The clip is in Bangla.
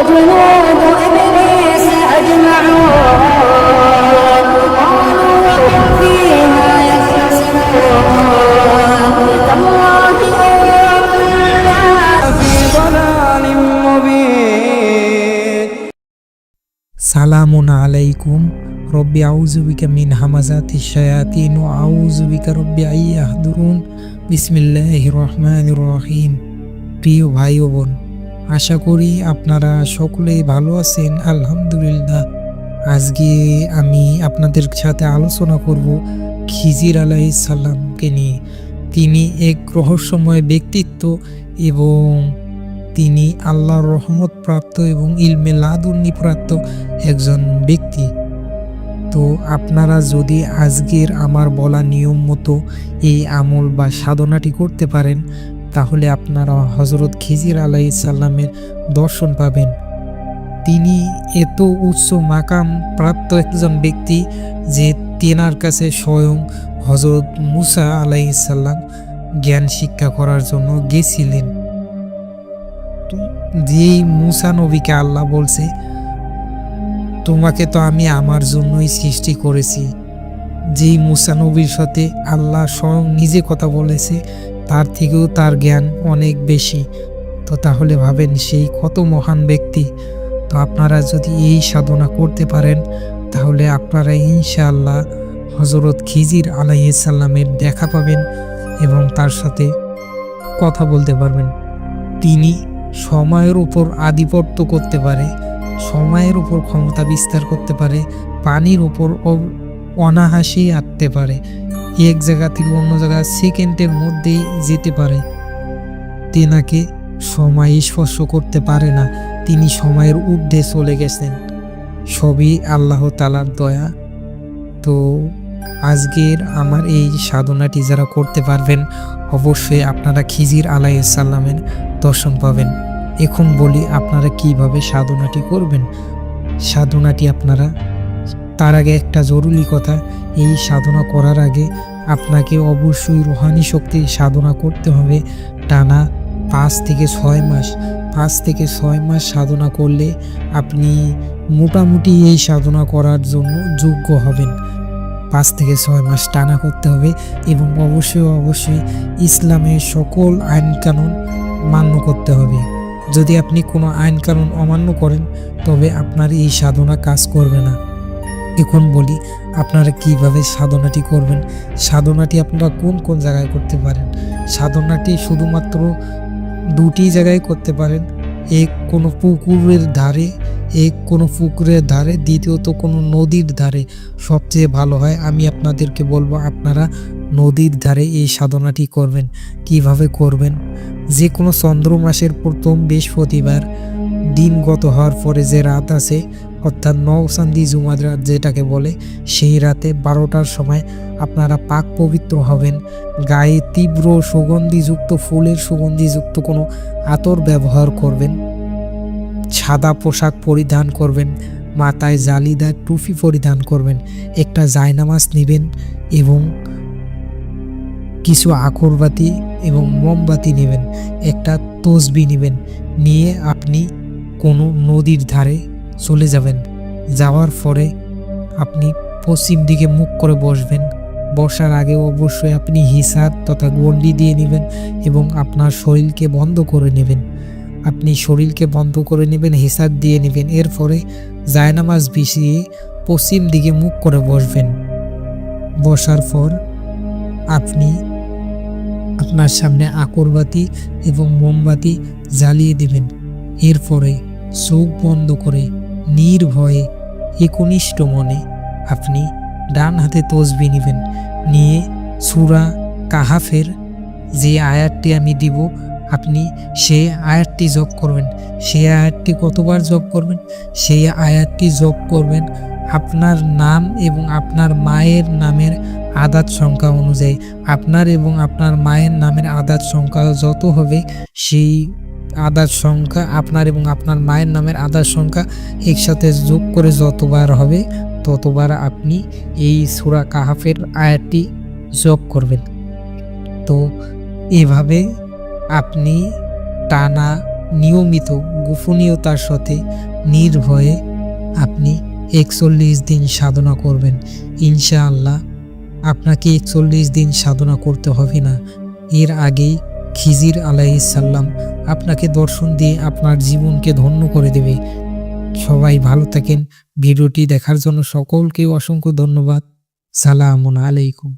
وجنود إبليس أجمعون قالوا وهم فيها يختصمون تالله إن كنا في ضلال مبين সালামুন আলাইকুম রব্বি আউযু বিকা মিন হামাযাতিশ শায়াতিন ওয়া আউযু বিকা রব্বি আইয়াহদুরুন বিসমিল্লাহির রহমানির রহিম। প্রিয় ভাই ও বোন, আশা করি আপনারা সকলেই ভালো আছেন। আলহামদুলিল্লাহ। আজকে আমি আপনাদের সাথে আলোচনা করব খিজির আলাইহিস সালামকে নিয়ে। তিনি এক রহস্যময় ব্যক্তিত্ব এবং তিনি আল্লাহর রহমত প্রাপ্ত এবং ইলমে লাদুন্নি প্রাপ্ত একজন ব্যক্তি। তো আপনারা যদি আজকের আমার বলা নিয়ম মতো এই আমল বা সাধনাটি করতে পারেন, তাহলে আপনারা হযরত খিজির আলাইহিস সালামের দর্শন পাবেন। তিনি এত উচ্চ মাকাম প্রাপ্ত একজন ব্যক্তি যে তেনার কাছে স্বয়ং হযরত মুসা আলাইহিস সালাম জ্ঞান শিক্ষা করার জন্য গেছিলেন। যেই মুসা নবীকে আল্লাহ বলছে, তোমাকে তো আমি আমার জন্যই সৃষ্টি করেছি। যেই মুসা নবীর সাথে আল্লাহ স্বয়ং নিজে কথা বলেছে, তার থেকেও তার জ্ঞান অনেক বেশি। তো তাহলে ভাবেন সেই কত মহান ব্যক্তি। তো আপনারা যদি এই সাধনা করতে পারেন, তাহলে আপনারা ইনশাআল্লাহ হযরত খিজির আলাইহিস সালামের দেখা পাবেন এবং তার সাথে কথা বলতে পারবেন। তিনি সময়ের উপর আধিপত্য করতে পারে, সময়ের উপর ক্ষমতা বিস্তার করতে পারে, পানির উপর অনায়াসেই আঁটতে পারে, এক জায়গা থেকে অন্য জায়গায় সেকেন্ডের মধ্যেই যেতে পারে। তেনাকে সময় স্পর্শ করতে পারে না, তিনি সময়ের ঊর্ধ্বে চলে গেছেন। সবই আল্লাহ তাআলার দয়া। তো আজকের আমার এই সাধনাটি যারা করতে পারবেন, অবশ্যই আপনারা খিজির আলাইহিস সালামের দর্শন পাবেন। এখন বলি আপনারা কিভাবে সাধনাটি করবেন। সাধনাটি আপনারা, তার আগে একটা জরুরি কথা, এই সাধনা করার আগে আপনাকে অবশ্যই রুহানি শক্তির সাধনা করতে হবে টানা 5 থেকে 6 মাস। 5 থেকে 6 মাস সাধনা করলে আপনি মোটামুটি এই সাধনা করার জন্য যোগ্য হবেন। 5 থেকে 6 মাস টানা করতে হবে এবং অবশ্যই ইসলামের সকল আইন কানুন মান্য করতে হবে। যদি আপনি কোনো আইন কানুন অমান্য করেন, তবে আপনার এই সাধনা কাজ করবে না। এখন বলি আপনারা কিভাবে সাধনাটি করবেন। সাধনাটি আপনারা কোন কোন জায়গায় করতে পারেন। সাধনাটি শুধুমাত্র 2টি জায়গায় করতে পারেন। এক কোনো পুকুরের ধারে, দ্বিতীয়ত কোনো নদীর ধারে সবচেয়ে ভালো হয়। আমি আপনাদেরকে বলবো আপনারা নদীর ধারে এই সাধনাটি করবেন। কিভাবে করবেন, যে কোনো চন্দ্র মাসের প্রথম বৃহস্পতিবার দিন গত হওয়ার পরে যে রাত আছে, অর্থাৎ নওচান্দি জুমার রাত যেটাকে বলে, সেই রাতে 12টার সময় আপনারা পাক পবিত্র হবেন। গায়ে তীব্র সুগন্ধিযুক্ত ফুলের সুগন্ধিযুক্ত কোনো আতর ব্যবহার করবেন। সাদা পোশাক পরিধান করবেন, মাথায় জালিদার টুপি পরিধান করবেন। একটা জায়নামাজ নেবেন এবং কিছু আকরবাতি এবং মোমবাতি নেবেন। একটা তসবিহ নেবেন, নিয়ে আপনি কোনো নদীর ধারে চলে যাবেন। যাওয়ার পরে আপনি পশ্চিম দিকে মুখ করে বসবেন। বসার আগে অবশ্যই আপনি হিসাব তথা গণ্ডি দিয়ে নেবেন এবং আপনার শরীরকে বন্ধ করে নেবেন। হিসাব দিয়ে নেবেন। এরপরে জায়নামাজ বিছিয়ে পশ্চিম দিকে মুখ করে বসবেন। বসার পর আপনি আপনার সামনে আকরবাতি এবং মোমবাতি জ্বালিয়ে দেবেন। এরপরে চোখ বন্ধ করে নির্ভয়ে একনিষ্ঠ মনে আপনি ডান হাতে তসবিহ নেবেন। নিয়ে সূরা কাহাফের যে আয়াতটি আমি দিব, আপনি সেই আয়াতটি জপ করবেন। সেই আয়াতটি কতবার জপ করবেন? সেই আয়াতটি জপ করবেন আপনার নাম এবং আপনার মায়ের নামের আদাদ সংখ্যা অনুযায়ী। আপনার এবং আপনার মায়ের নামের আদাদ সংখ্যা যত হবে, সেই আদাদ সংখ্যা আপনার এবং আপনার মায়ের নামের আদাদ সংখ্যা একসাথে যোগ করে যতবার হবে, ততবার আপনি এই সূরা কাহাফের আয়াতটি জপ করবেন। তো এভাবে আপনি টানা নিয়মিত গোপনীয়তার সাথে নির্ভয়ে আপনি 41 দিন সাধনা করবেন। ইনশাআল্লাহ আপনাকে 41 দিন সাধনা করতে হবে না। এর আগেই খিজির আলাইহিসসালাম আপনাকে দর্শন দিয়ে আপনার জীবনকে ধন্য করে দেবে। সবাই ভালো থাকেন। ভিডিওটি দেখার জন্য সকলকে অসংখ্য ধন্যবাদ। সালামুন আলাইকুম।